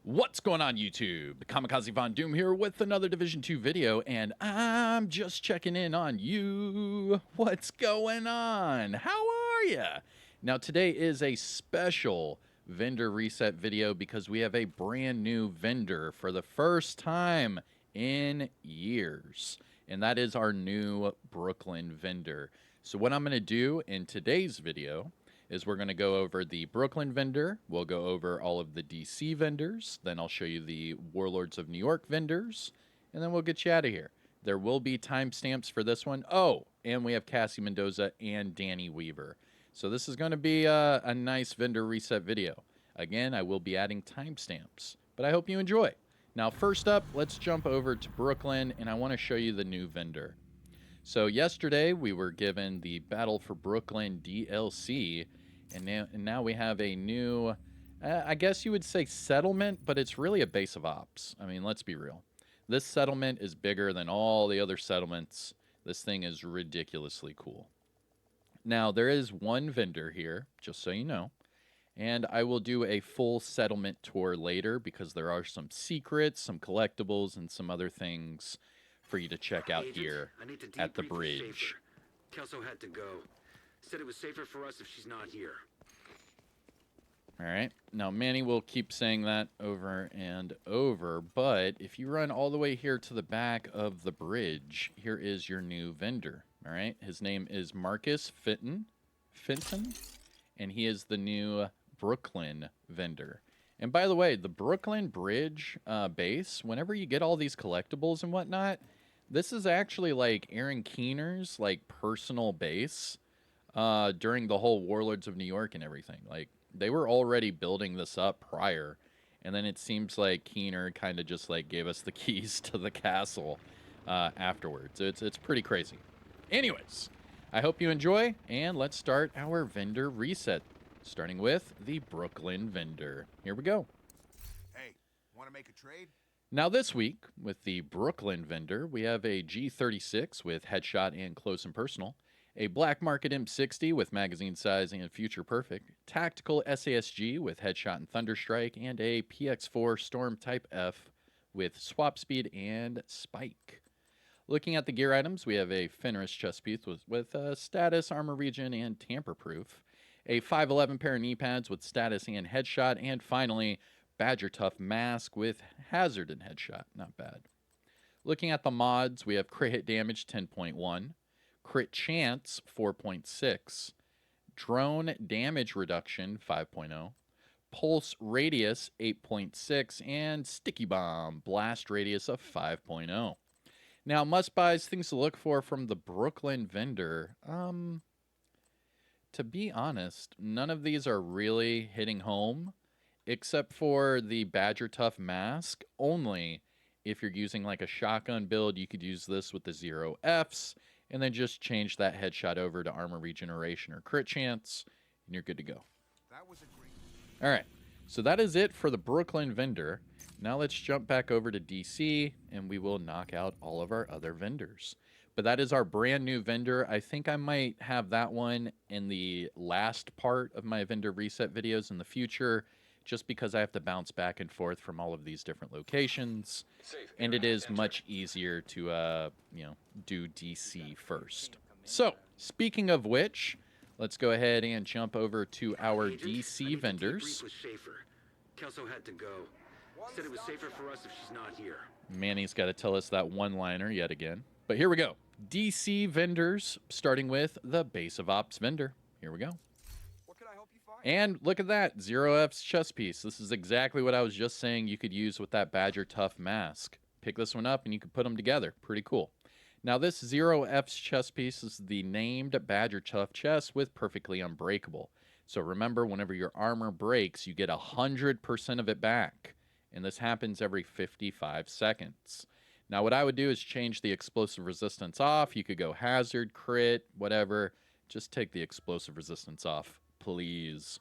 What's going on YouTube? Kamikazevondoom here with another Division 2 video, and I'm just checking in on you. What's going on? How are ya? Now today is a special vendor reset video because we have a brand new vendor for the first time in years, and that is our new Brooklyn vendor. So what I'm going to do in today's video is we're going to go over the Brooklyn vendor, we'll go over all of the DC vendors, then I'll show you the Warlords of New York vendors, and then we'll get you out of here. There will be timestamps for this one. Oh, and we have Cassie Mendoza and Danny Weaver. So this is going to be a nice vendor reset video. Again, I will be adding timestamps, but I hope you enjoy. Now, first up, let's jump over to Brooklyn, and I want to show you the new vendor. So yesterday, we were given the Battle for Brooklyn DLC, and now we have a new, I guess you would say settlement, but it's really a base of ops. I mean, let's be real. This settlement is bigger than all the other settlements. This thing is ridiculously cool. Now, there is one vendor here, just so you know, and I will do a full settlement tour later because there are some secrets, some collectibles, and some other things for you to check out here at the bridge. Kelso had to go. Said it was safer for us if she's not here. All right. Now, Manny will keep saying that over and over, but if you run all the way here to the back of the bridge, here is your new vendor. All right. His name is Marcus Fenton, and he is the new Brooklyn vendor. And by the way, the Brooklyn Bridge base, whenever you get all these collectibles and whatnot, this is actually like Aaron Keener's like personal base during the whole Warlords of New York and everything. Like they were already building this up prior, and then it seems like Keener kind of just like gave us the keys to the castle afterwards. It's pretty crazy. Anyways, I hope you enjoy, and let's start our vendor reset, starting with the Brooklyn vendor. Here we go. Hey, want to make a trade? Now this week, with the Brooklyn vendor, we have a G36 with headshot and close and personal, a Black Market M60 with magazine size and future perfect, tactical SASG with headshot and thunderstrike, and a PX4 Storm Type F with swap speed and spike. Looking at the gear items, we have a Fenris chest piece with status, armor regen, and tamper-proof, a 511 pair of knee pads with status and headshot, and finally, Badger Tough mask with hazard and headshot. Not bad. Looking at the mods, we have crit hit damage 10.1, crit chance 4.6, drone damage reduction 5.0, pulse radius 8.6, and sticky bomb blast radius of 5.0. Now, must buys, things to look for from the Brooklyn vendor. To be honest, none of these are really hitting home, except for the Badger Tough mask. Only if you're using like a shotgun build, you could use this with the 0Fs, and then just change that headshot over to armor regeneration or crit chance, and you're good to go. That was a great... All right, so that is it for the Brooklyn vendor. Now let's jump back over to DC, and we will knock out all of our other vendors. But that is our brand new vendor. I think I might have that one in the last part of my vendor reset videos in the future, just because I have to bounce back and forth from all of these different locations, and it is much easier to, do DC first. So, speaking of which, let's go ahead and jump over to our DC vendors. Kelso had to go. Said it was safer for us if she's not here. Manny's got to tell us that one-liner yet again. But here we go. DC vendors, starting with the base of ops vendor. Here we go. And look at that, 0F's chest piece. This is exactly what I was just saying you could use with that Badger Tough mask. Pick this one up and you can put them together. Pretty cool. Now this 0F's chest piece is the named Badger Tough chest with perfectly unbreakable. So remember, whenever your armor breaks, you get 100% of it back. And this happens every 55 seconds. Now what I would do is change the explosive resistance off. You could go hazard, crit, whatever. Just take the explosive resistance off, please.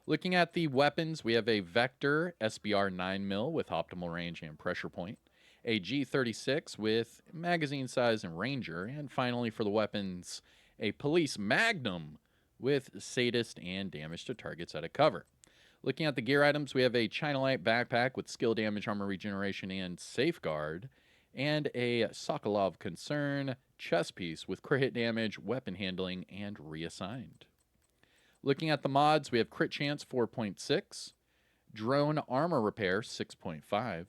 Looking at the weapons, we have a Vector SBR 9mm with optimal range and pressure point, a G36 with magazine size and ranger, and finally for the weapons, a Police Magnum with sadist and damage to targets out of cover. Looking at the gear items, we have a China Light backpack with skill damage, armor regeneration, and safeguard, and a Sokolov Concern chest piece with crit hit damage, weapon handling, and reassigned. Looking at the mods, we have crit chance 4.6, drone armor repair 6.5,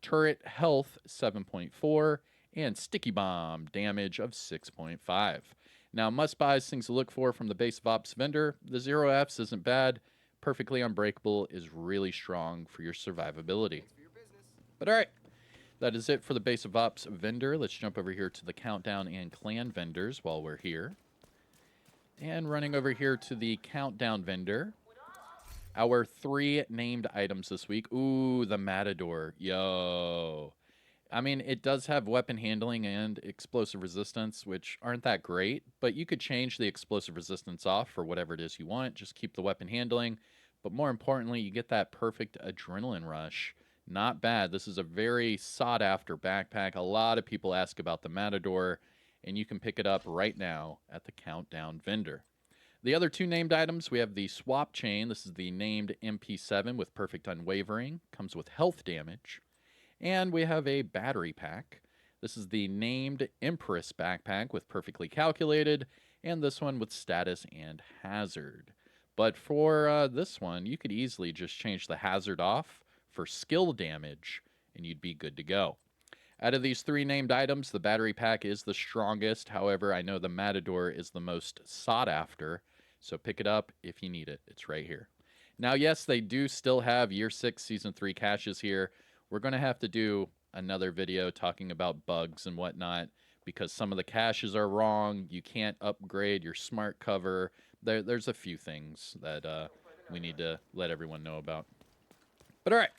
turret health 7.4, and sticky bomb damage of 6.5. Now, must buys, things to look for from the base of ops vendor. The 0Fs isn't bad. Perfectly Unbreakable is really strong for your survivability. But all right, that is it for the base of ops vendor. Let's jump over here to the countdown and clan vendors while we're here. And running over here to the countdown vendor, our 3 named items this week. Ooh, the Matador. Yo. I mean, it does have weapon handling and explosive resistance, which aren't that great, but you could change the explosive resistance off for whatever it is you want. Just keep the weapon handling. But more importantly, you get that perfect adrenaline rush. Not bad. This is a very sought-after backpack. A lot of people ask about the Matador, and you can pick it up right now at the Countdown vendor. The other 2 named items, we have the Swap Chain. This is the named MP7 with Perfect Unwavering. Comes with health damage. And we have a battery pack. This is the named Empress backpack with Perfectly Calculated. And this one with Status and Hazard. But for this one, you could easily just change the Hazard off for skill damage, and you'd be good to go. Out of these 3 named items, the battery pack is the strongest. However, I know the Matador is the most sought after, so pick it up if you need it. It's right here. Now, yes, they do still have Year 6 Season 3 caches here. We're going to have to do another video talking about bugs and whatnot because some of the caches are wrong. You can't upgrade your smart cover. There's a few things that we need to let everyone know about. But all right.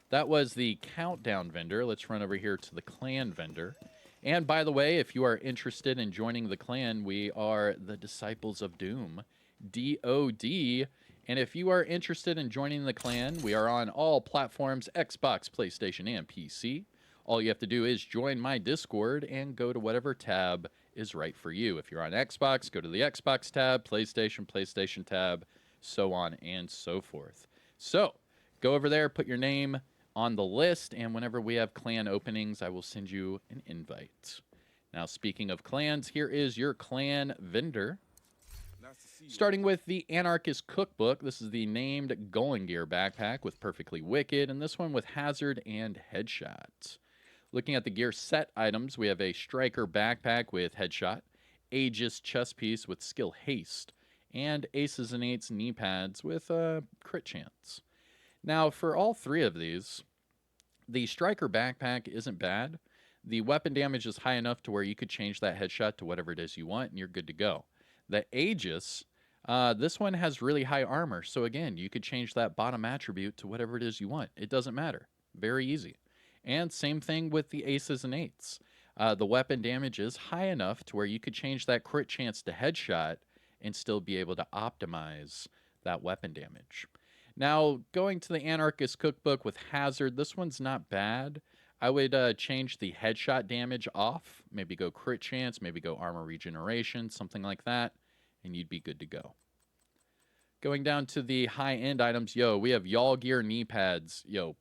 That was the countdown vendor. Let's run over here to the clan vendor. And by the way, if you are interested in joining the clan, we are the Disciples of Doom, DOD. And if you are interested in joining the clan, we are on all platforms, Xbox, PlayStation, and PC. All you have to do is join my Discord and go to whatever tab is right for you. If you're on Xbox, go to the Xbox tab, PlayStation, PlayStation tab, so on and so forth. So go over there, put your name on the list, and whenever we have clan openings, I will send you an invite. Now, speaking of clans, here is your clan vendor. Starting with the Anarchist Cookbook, this is the named Going Gear backpack with Perfectly Wicked, and this one with Hazard and Headshot. Looking at the gear set items, we have a Striker backpack with Headshot, Aegis chest piece with Skill Haste, and Aces and Eights knee pads with crit chance. Now, for all 3 of these, the Striker backpack isn't bad. The weapon damage is high enough to where you could change that headshot to whatever it is you want, and you're good to go. The Aegis, this one has really high armor, so again, you could change that bottom attribute to whatever it is you want. It doesn't matter. Very easy. And same thing with the Aces and Eights. The weapon damage is high enough to where you could change that crit chance to headshot and still be able to optimize that weapon damage. Now, going to the Anarchist Cookbook with Hazard, this one's not bad. I would change the headshot damage off, maybe go crit chance, maybe go armor regeneration, something like that, and you'd be good to go. Going down to the high-end items, we have Y'all Gear knee pads. All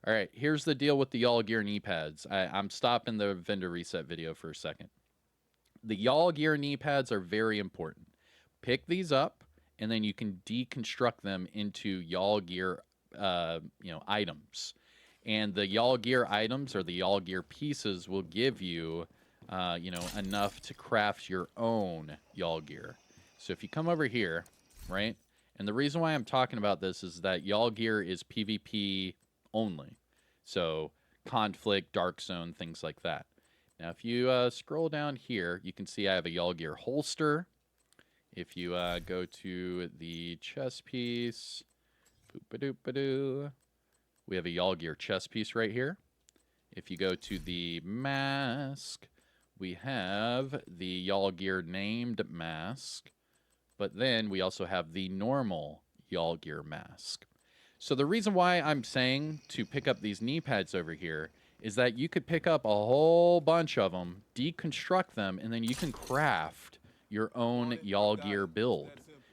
right, here's the deal with the Y'all Gear knee pads. I'm stopping the vendor reset video for a second. The Y'all Gear knee pads are very important. Pick these up, and then you can deconstruct them into Y'all Gear, items. And the Y'all Gear items or the Y'all Gear pieces will give you, enough to craft your own Y'all Gear. So if you come over here, right? And the reason why I'm talking about this is that Y'all Gear is PvP only. So conflict, dark zone, things like that. Now, if you scroll down here, you can see I have a Y'all Gear holster. If you go to the chest piece, boop-a-doop-a-doo, we have a Y'all Gear chest piece right here. If you go to the mask, we have the Y'all Gear named mask. But then we also have the normal Y'all Gear mask. So the reason why I'm saying to pick up these knee pads over here is that you could pick up a whole bunch of them, deconstruct them, and then you can craft your own Y'all Gear build.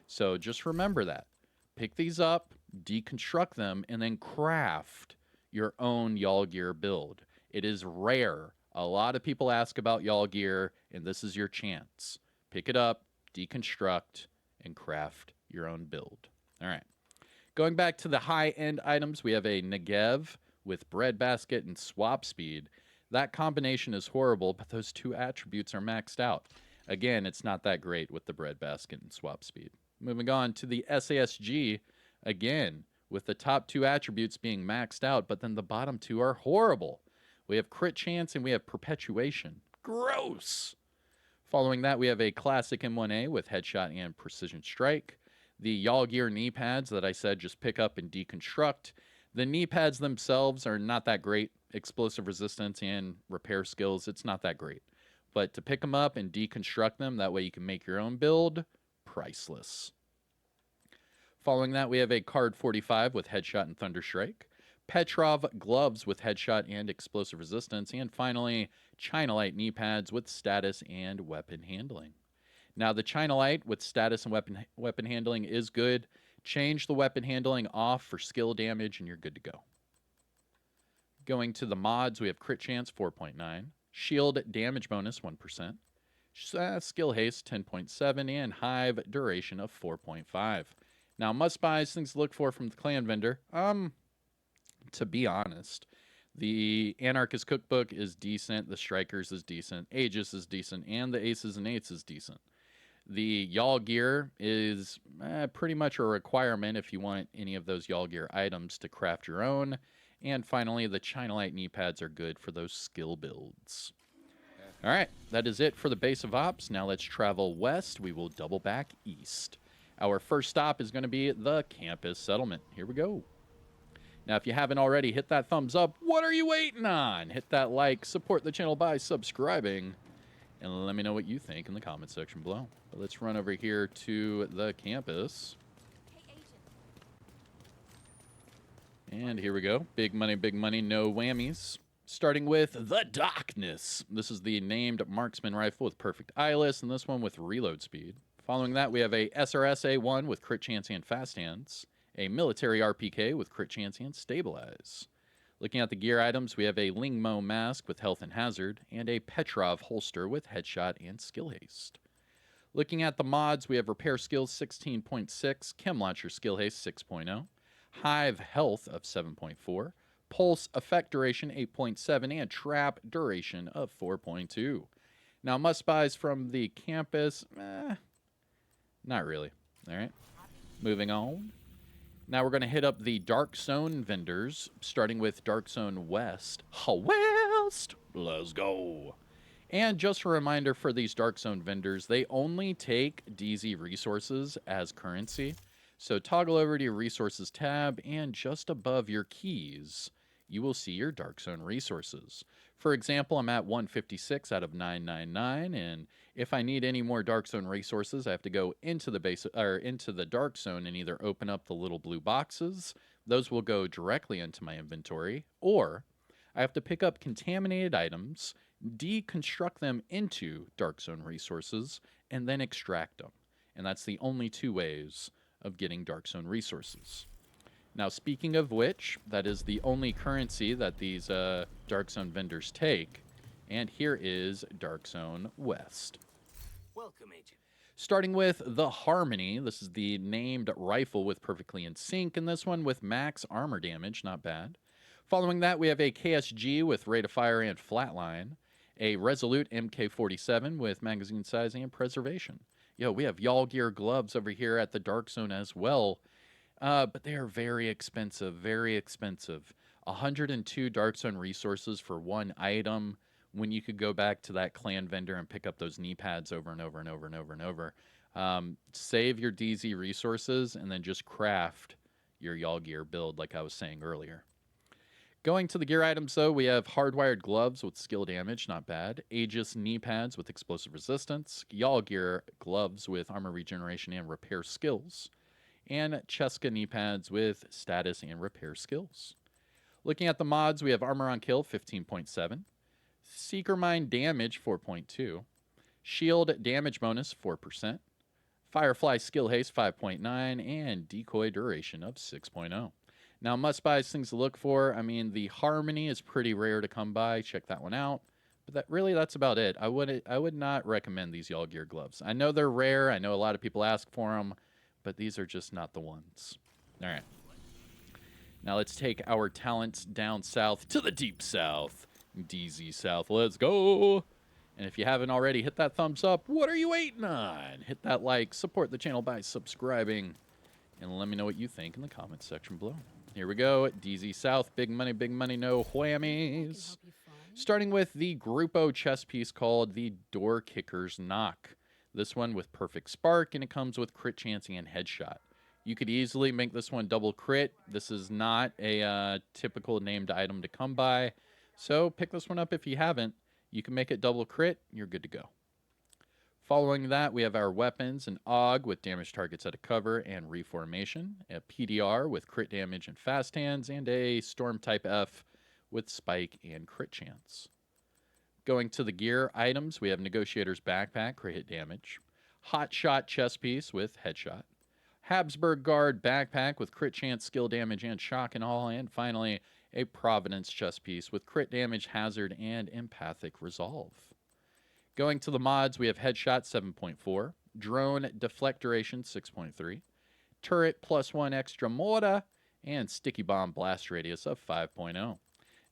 So just remember that. Pick these up, deconstruct them, and then craft your own Y'all Gear build. It is rare. A lot of people ask about Y'all Gear, and this is your chance. Pick it up, deconstruct, and craft your own build. All right. Going back to the high-end items, we have a Negev with breadbasket and swap speed. That combination is horrible, but those two attributes are maxed out. Again, it's not that great with the breadbasket and swap speed. Moving on to the SASG, again, with the top two attributes being maxed out, but then the bottom two are horrible. We have crit chance and we have perpetuation. Gross! Following that, we have a classic M1A with headshot and precision strike. The Y'all Gear knee pads that I said just pick up and deconstruct. The knee pads themselves are not that great. Explosive resistance and repair skills, it's not that great. But to pick them up and deconstruct them, that way you can make your own build, priceless. Following that, we have a Card 45 with headshot and thunder strike. Petrov gloves with headshot and explosive resistance. And finally, Chinalite knee pads with status and weapon handling. Now, the Chinalite with status and weapon handling is good. Change the weapon handling off for skill damage, and you're good to go. Going to the mods, we have crit chance 4.9, shield damage bonus 1%, skill haste 10.7, and hive duration of 4.5. Now, must-buys, things to look for from the clan vendor. To be honest, the Anarchist Cookbook is decent, the Strikers is decent, Aegis is decent, and the Aces and Eights is decent. The Y'all Gear is pretty much a requirement if you want any of those Y'all Gear items to craft your own. And finally, the Chinalite knee pads are good for those skill builds. All right, that is it for the base of ops. Now let's travel west. We will double back east. Our first stop is going to be the campus settlement. Here we go. Now, if you haven't already, hit that thumbs up. What are you waiting on? Hit that like, support the channel by subscribing, and let me know what you think in the comment section below. But let's run over here to the campus. And here we go. Big money, no whammies. Starting with the Darkness. This is the named marksman rifle with perfect eyeless, and this one with reload speed. Following that, we have a SRS A1 with crit chance and fast hands, a military RPK with crit chance and stabilize. Looking at the gear items, we have a Lingmo mask with health and hazard, and a Petrov holster with headshot and skill haste. Looking at the mods, we have repair skills 16.6, chem launcher skill haste 6.0, hive health of 7.4, pulse effect duration 8.7, and trap duration of 4.2. Now, must-buys from the campus, not really. All right, moving on. Now we're going to hit up the Dark Zone vendors, starting with Dark Zone West. West! Let's go. And just a reminder for these Dark Zone vendors, they only take DZ resources as currency. So toggle over to your resources tab, and just above your keys, you will see your Dark Zone resources. For example, I'm at 156 out of 999, and if I need any more Dark Zone resources, I have to go into the base or into the Dark Zone and either open up the little blue boxes. Those will go directly into my inventory, or I have to pick up contaminated items, deconstruct them into Dark Zone resources, and then extract them. And that's the only two ways of getting Dark Zone resources. Now, speaking of which, that is the only currency that these Dark Zone vendors take. And here is Dark Zone West. Welcome, Agent. Starting with the Harmony. This is the named rifle with perfectly in sync, and this one with max armor damage, not bad. Following that, we have a KSG with rate of fire and flatline, a Resolute MK47 with magazine size and preservation. Yo, we have Y'all Gear gloves over here at the Dark Zone as well. But they are very expensive, very expensive. 102 Dark Zone resources for one item when you could go back to that clan vendor and pick up those knee pads over and over and over and over and over. Save your DZ resources and then just craft your Y'all Gear build like I was saying earlier. Going to the gear items, though, we have hardwired gloves with skill damage, not bad. Aegis knee pads with explosive resistance. Y'all Gear gloves with armor regeneration and repair skills. And Cheska knee pads with status and repair skills. Looking at the mods, we have Armor on Kill 15.7, Seeker Mine damage 4.2, Shield damage bonus 4%, Firefly skill haste 5.9, and decoy duration of 6.0. Now, must-buys, things to look for. I mean, the Harmony is pretty rare to come by. Check that one out. But that's about it. I would not recommend these Y'all Gear gloves. I know they're rare. I know a lot of people ask for them, but these are just not the ones. All right. Now let's take our talents down south to the deep south. DZ South. Let's go. And if you haven't already, hit that thumbs up. What are you waiting on? Hit that like. Support the channel by subscribing. And let me know what you think in the comments section below. Here we go. DZ South. Big money, no whammies. Starting with the Grupo chess piece called the Door Kicker's Knock. This one with perfect spark, and it comes with crit chance and headshot. You could easily make this one double crit. This is not a typical named item to come by. So pick this one up if you haven't. You can make it double crit. You're good to go. Following that, we have our weapons, an AUG with damage targets out of cover and reformation, a PDR with crit damage and fast hands, and a Storm type F with spike and crit chance. Going to the gear items, we have Negotiator's Backpack, crit hit damage, Hot Shot chest piece with headshot, Habsburg Guard Backpack with crit chance, skill damage, and shock and all, and finally, a Providence chest piece with crit damage, hazard, and empathic resolve. Going to the mods, we have Headshot 7.4, Drone Deflect Duration 6.3, Turret +1 extra mortar, and Sticky Bomb Blast Radius of 5.0.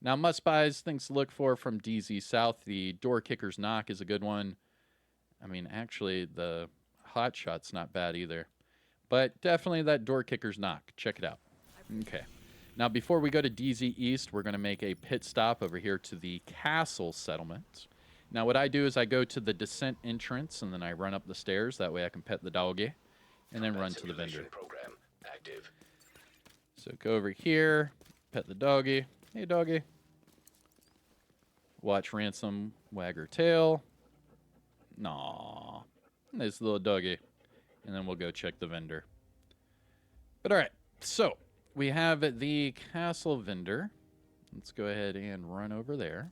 Now, must-buys, things to look for from DZ South. The Door Kicker's Knock is a good one. I mean, actually, the Hot Shot's not bad either. But definitely that Door Kicker's Knock. Check it out. Okay. Now, before we go to DZ East, we're going to make a pit stop over here to the Castle Settlement. Now, what I do is I go to the Descent entrance, and then I run up the stairs. That way I can pet the doggy, and then run to the vendor. Program active. So go over here, pet the doggy. Hey, doggy. Watch Ransom wag her tail. Naw. Nice little doggy. And then we'll go check the vendor. But all right, so we have the castle vendor. Let's go ahead and run over there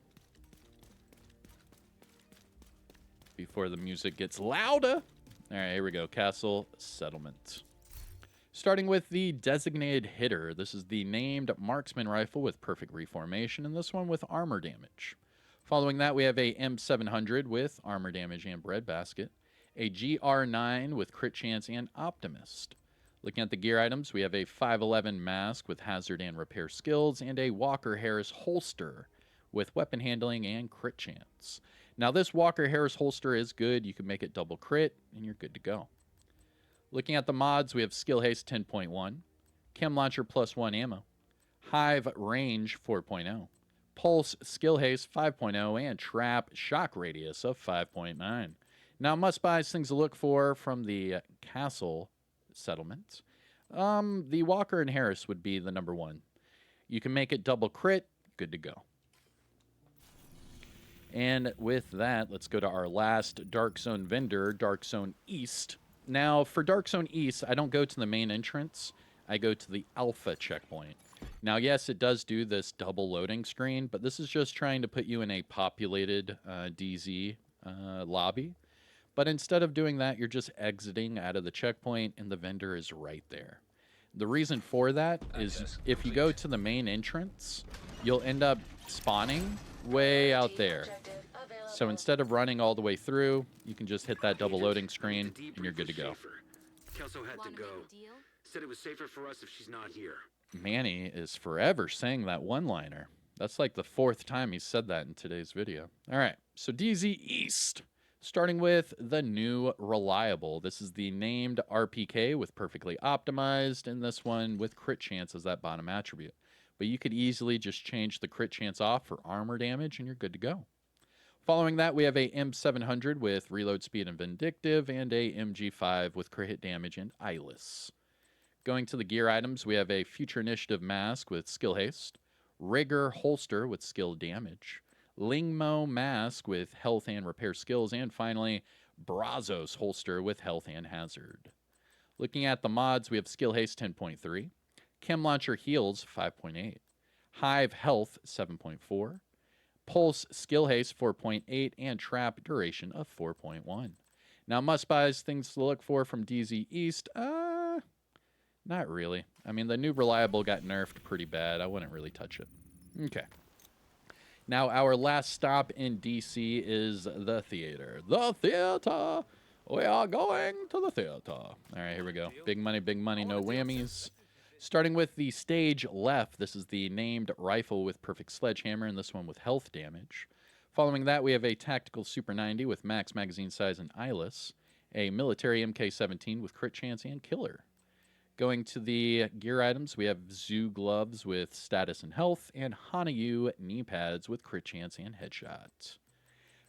before the music gets louder. All right, here we go. Castle settlement. Starting with the designated hitter. This is the named marksman rifle with perfect reformation, and this one with armor damage. Following that, we have a M700 with armor damage and breadbasket, a GR9 with crit chance and optimist. Looking at the gear items, we have a 511 mask with hazard and repair skills, and a Walker Harris holster with weapon handling and crit chance. Now, this Walker Harris holster is good. You can make it double crit, and you're good to go. Looking at the mods, we have Skill Haste 10.1, Chem Launcher +1 ammo, Hive Range 4.0, Pulse Skill Haste 5.0, and Trap Shock Radius of 5.9. Now, must-buys, things to look for from the Castle Settlement. The Walker and Harris would be the number one. You can make it double crit, good to go. And with that, let's go to our last Dark Zone vendor, Dark Zone East. Now, for Dark Zone East, I don't go to the main entrance. I go to the Alpha checkpoint. Now, yes, it does do this double loading screen, but this is just trying to put you in a populated DZ lobby. But instead of doing that, you're just exiting out of the checkpoint, and the vendor is right there. The reason for that is if you go to the main entrance, you'll end up spawning way out there. So instead of running all the way through, you can just hit that double loading screen, and you're good to go. Kelso had to go. Said it was safer for us if she's not here. Manny is forever saying that one-liner. That's like the 4th time he said that in today's video. All right, so DZ East. Starting with the new Reliable. This is the named RPK with perfectly optimized, and this one with crit chance as that bottom attribute. But you could easily just change the crit chance off for armor damage, and you're good to go. Following that, we have a M700 with reload speed and vindictive, and a MG5 with crit hit damage and eyeless. Going to the gear items, we have a Future Initiative mask with skill haste, Rigor holster with skill damage, Lingmo mask with health and repair skills, and finally, Brazos holster with health and hazard. Looking at the mods, we have Skill Haste 10.3, Chem Launcher Heals 5.8, Hive Health 7.4, Pulse Skill Haste 4.8, and Trap Duration of 4.1. Now, must-buys, things to look for from DZ East. Not really. I mean, the new Reliable got nerfed pretty bad. I wouldn't really touch it. Okay. Now, our last stop in DC is the theater. The theater! We are going to the theater. All right, here we go. Big money, no whammies. Starting with the stage left, this is the named rifle with perfect sledgehammer, and this one with health damage. Following that, we have a tactical Super 90 with max magazine size and eyeless, a military MK17 with crit chance and killer. Going to the gear items, we have Zoo gloves with status and health, and Hanayu knee pads with crit chance and headshot.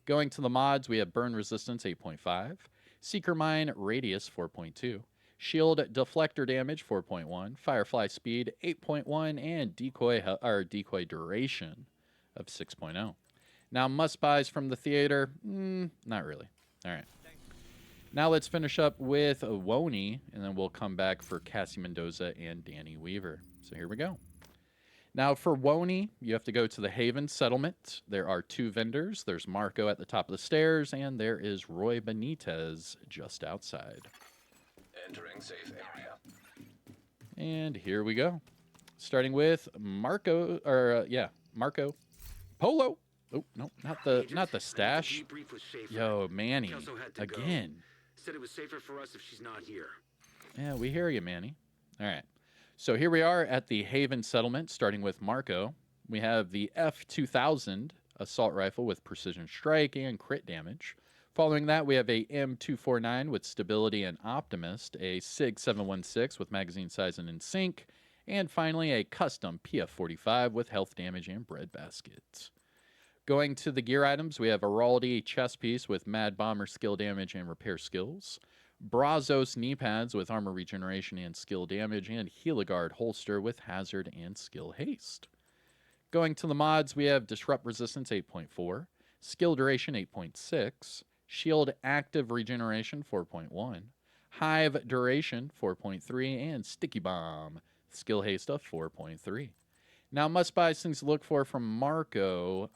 Going to the mods, we have burn resistance 8.5, seeker mine radius 4.2, shield deflector damage 4.1, firefly speed 8.1, and decoy duration of 6.0. Now, must-buys from the theater, not really. All right. Now let's finish up with WoNY, and then we'll come back for Cassie Mendoza and Danny Weaver. So here we go. Now for WoNY, you have to go to the Haven Settlement. There are 2 vendors. There's Marco at the top of the stairs, and there is Roy Benitez just outside. Entering safe area. And here we go. Starting with Marco, Marco Polo. Oh, no, not the stash. Yo, Manny, again. Said it was safer for us if she's not here. Yeah, we hear you, Manny. All right. So here we are at the Haven Settlement, starting with Marco. We have the F2000 assault rifle with precision strike and crit damage. Following that, we have a M249 with stability and optimist, a SIG 716 with magazine size and in sync, and finally a custom PF45 with health damage and breadbasket. Going to the gear items, we have a Raldi chest piece with Mad Bomber skill damage and repair skills, Brazos knee pads with armor regeneration and skill damage, and Heligard holster with hazard and skill haste. Going to the mods, we have Disrupt Resistance 8.4, Skill Duration 8.6, Shield Active Regeneration 4.1, Hive Duration 4.3, and Sticky Bomb Skill Haste of 4.3. Now, must-buys, things to look for from Marco.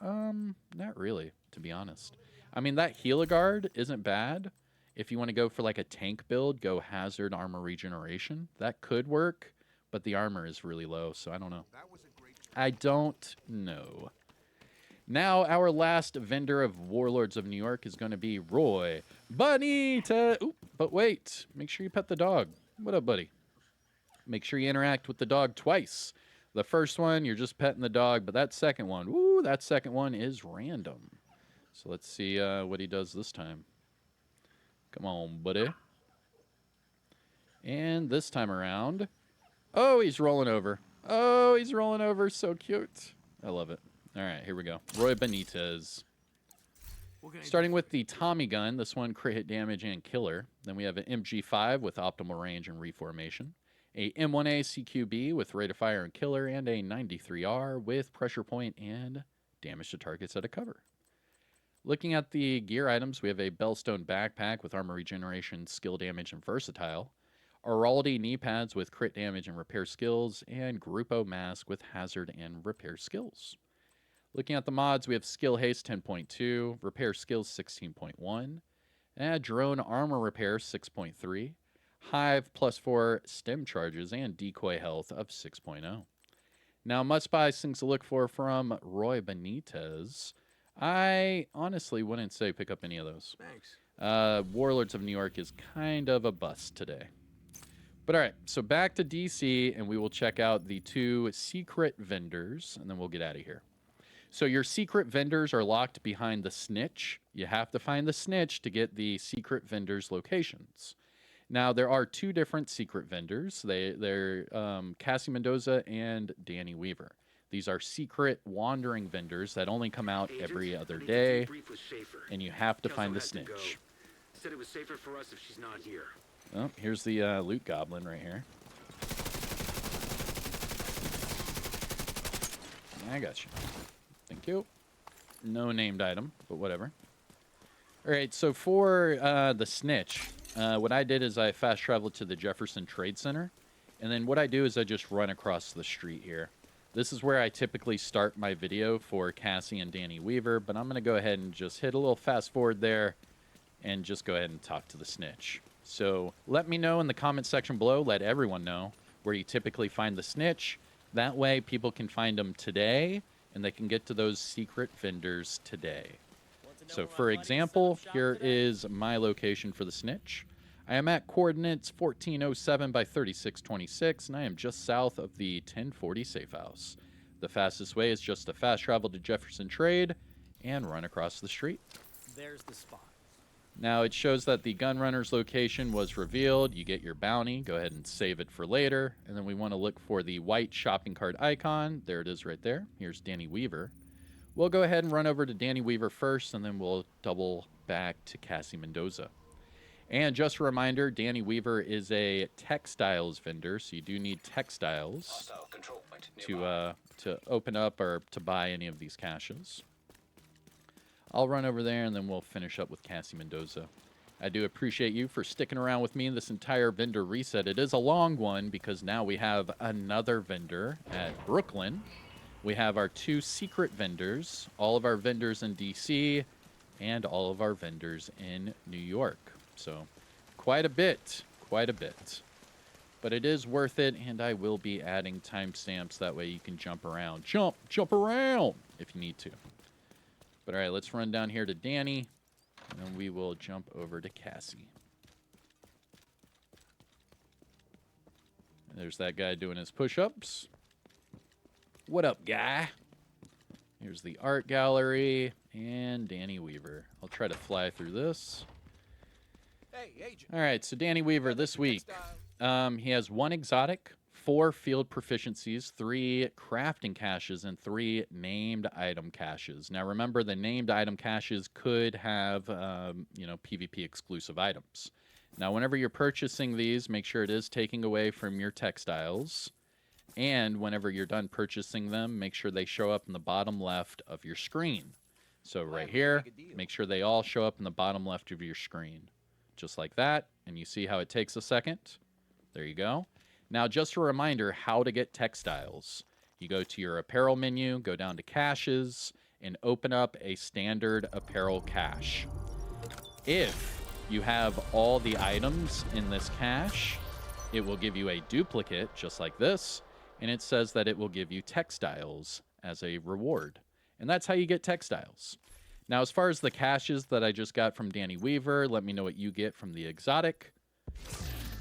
Not really, to be honest. I mean, that Heligard isn't bad. If you want to go for like a tank build, go Hazard Armor Regeneration. That could work, but the armor is really low, so I don't know. I don't know. Now, our last vendor of Warlords of New York is going to be Roy Benitez. Oop, but wait, make sure you pet the dog. What up, buddy? Make sure you interact with the dog twice. The first one, you're just petting the dog, but that second one, that second one is random. So let's see what he does this time. Come on, buddy. And this time around, oh, he's rolling over. Oh, he's rolling over. So cute. I love it. All right, here we go. Roy Benitez. Starting with the Tommy gun, this one crit hit damage and killer. Then we have an MG5 with optimal range and reformation. A M1A CQB with rate of fire and killer, and a 93R with pressure point and damage to targets at a cover. Looking at the gear items, we have a Bellstone backpack with armor regeneration, skill damage, and versatile. Araldi knee pads with crit damage and repair skills, and Grupo mask with hazard and repair skills. Looking at the mods, we have skill haste 10.2, repair skills 16.1, and drone armor repair 6.3. Hive +4 stem charges and decoy health of 6.0. Now, must-buy things to look for from Roy Benitez. I honestly wouldn't say pick up any of those. Thanks. Warlords of New York is kind of a bust today. But all right, so back to DC, and we will check out the 2 secret vendors, and then we'll get out of here. So your secret vendors are locked behind the snitch. You have to find the snitch to get the secret vendors' locations. Now, there are 2 different secret vendors. They're Cassie Mendoza and Danny Weaver. These are secret wandering vendors that only come out every other day, and you have to find the snitch. Said it was safer for us if she's not here. Oh, here's the loot goblin right here. I got you. Thank you. No named item, but whatever. All right, so for the snitch, what I did is I fast traveled to the Jefferson Trade Center, and then what I do is I just run across the street here. This is where I typically start my video for Cassie and Danny Weaver, but I'm going to go ahead and just hit a little fast forward there, and just go ahead and talk to the snitch. So let me know in the comment section below. Let everyone know where you typically find the snitch. That way people can find them today, and they can get to those secret vendors today. So for example, here is my location for the snitch. I am at coordinates 1407 by 3626, and I am just south of the 1040 safe house. The fastest way is just to fast travel to Jefferson Trade and run across the street. There's the spot. Now it shows that the gun runner's location was revealed. You get your bounty. Go ahead and save it for later. And then we want to look for the white shopping cart icon. There it is right there. Here's Danny Weaver. We'll go ahead and run over to Danny Weaver first, and then we'll double back to Cassie Mendoza. And just a reminder, Danny Weaver is a textiles vendor, so you do need textiles Hostile control point nearby. to open up or to buy any of these caches. I'll run over there, and then we'll finish up with Cassie Mendoza. I do appreciate you for sticking around with me in this entire vendor reset. It is a long one because now we have another vendor at Brooklyn. We have our 2 secret vendors, all of our vendors in DC, and all of our vendors in New York. So quite a bit. But it is worth it, and I will be adding timestamps. That way you can jump around. Jump around if you need to. But all right, let's run down here to Danny, and then we will jump over to Cassie. And there's that guy doing his push-ups. What up, guy? Here's the art gallery and Danny Weaver. I'll try to fly through this. Hey, agent. All right, so Danny Weaver this week, he has 1 exotic, 4 field proficiencies, 3 crafting caches, and 3 named item caches. Now, remember, the named item caches could have, PvP exclusive items. Now, whenever you're purchasing these, make sure it is taking away from your textiles. And whenever you're done purchasing them, make sure they show up in the bottom left of your screen. So right here, make sure they all show up in the bottom left of your screen. Just like that. And you see how it takes a second? There you go. Now, just a reminder how to get textiles. You go to your apparel menu, go down to caches, and open up a standard apparel cache. If you have all the items in this cache, it will give you a duplicate just like this, and it says that it will give you textiles as a reward. And that's how you get textiles. Now, as far as the caches that I just got from Danny Weaver, let me know what you get from the exotic.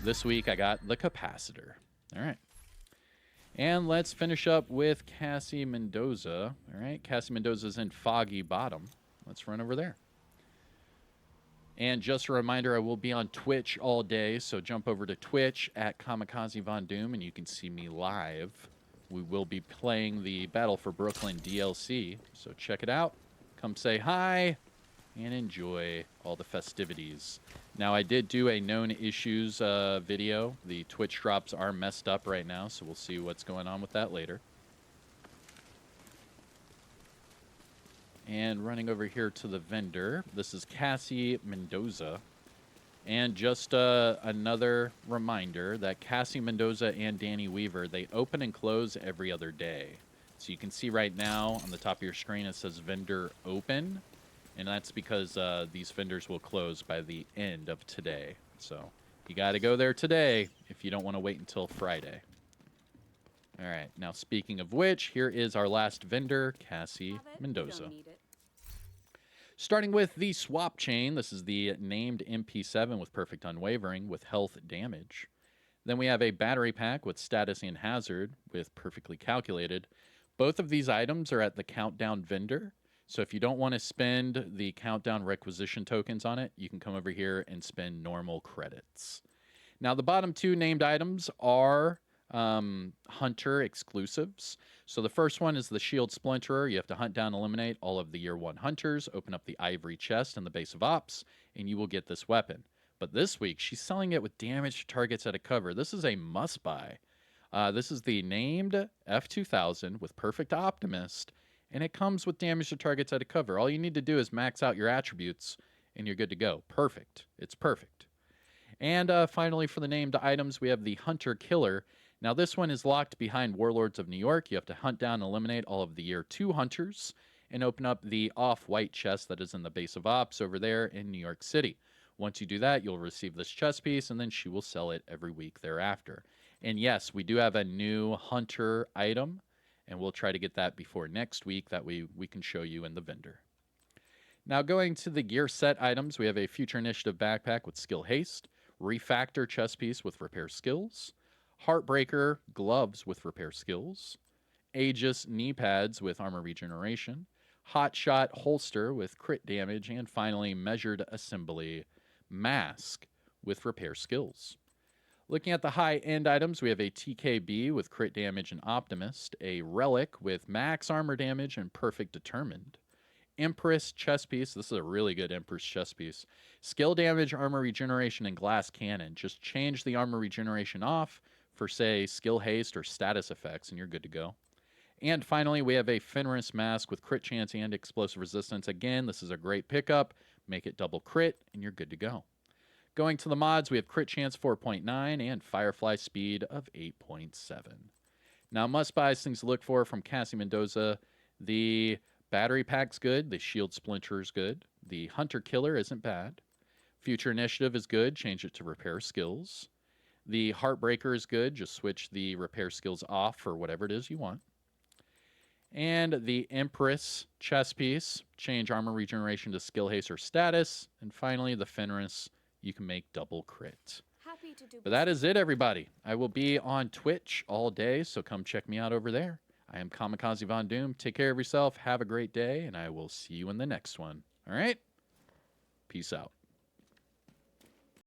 This week, I got the capacitor. All right. And let's finish up with Cassie Mendoza. All right. Cassie Mendoza's in Foggy Bottom. Let's run over there. And just a reminder, I will be on Twitch all day, so jump over to Twitch at Kamikazevondoom, and you can see me live. We will be playing the Battle for Brooklyn DLC, so check it out. Come say hi and enjoy all the festivities. Now, I did do a known issues video. The Twitch drops are messed up right now, so we'll see what's going on with that later. And running over here to the vendor, this is Cassie Mendoza. And just another reminder that Cassie Mendoza and Danny Weaver, they open and close every other day. So you can see right now on the top of your screen it says vendor open. And that's because these vendors will close by the end of today. So you got to go there today if you don't want to wait until Friday. All right. Now, speaking of which, here is our last vendor, Cassie Mendoza. Starting with the swap chain, this is the named MP7 with perfect unwavering with health damage. Then we have a battery pack with status and hazard with perfectly calculated. Both of these items are at the countdown vendor. So if you don't want to spend the countdown requisition tokens on it, you can come over here and spend normal credits. Now, the bottom 2 named items are hunter exclusives. So the first one is the shield splinterer. You have to hunt down and eliminate all of the year 1 hunters, open up the ivory chest in the base of ops, and you will get this weapon. But this week, she's selling it with damage to targets at a cover. This is a must buy. This is the named F2000 with perfect optimist, and it comes with damage to targets at a cover. All you need to do is max out your attributes, and you're good to go. Perfect. It's perfect. And finally, for the named items, we have the Hunter Killer. Now, this one is locked behind Warlords of New York. You have to hunt down and eliminate all of the year 2 hunters and open up the off-white chest that is in the base of ops over there in New York City. Once you do that, you'll receive this chest piece, and then she will sell it every week thereafter. And yes, we do have a new hunter item, and we'll try to get that before next week. That way we can show you in the vendor. Now going to the gear set items, we have a Future Initiative backpack with skill haste, refactor chest piece with repair skills, Heartbreaker gloves with repair skills, Aegis knee pads with armor regeneration, Hotshot holster with crit damage, and finally Measured Assembly mask with repair skills. Looking at the high-end items, we have a TKB with crit damage and Optimist, a Relic with max armor damage and Perfect Determined, Empress chest piece. This is a really good Empress chest piece. Skill damage, armor regeneration, and glass cannon. Just change the armor regeneration off for, say, skill haste or status effects, and you're good to go. And finally, we have a Fenris mask with crit chance and explosive resistance. Again, this is a great pickup. Make it double crit, and you're good to go. Going to the mods, we have crit chance 4.9 and Firefly speed of 8.7. Now, must-buys, things to look for from Cassie Mendoza. The battery pack's good. The shield splinter is good. The hunter killer isn't bad. Future initiative is good. Change it to repair skills. The heartbreaker is good. Just switch the repair skills off for whatever it is you want. And the Empress chest piece, change armor regeneration to skill haste or status. And finally, the Fenris, you can make double crit. But that is it, everybody. I will be on Twitch all day, so come check me out over there. I am Kamikazevondoom. Take care of yourself. Have a great day, and I will see you in the next one. All right? Peace out.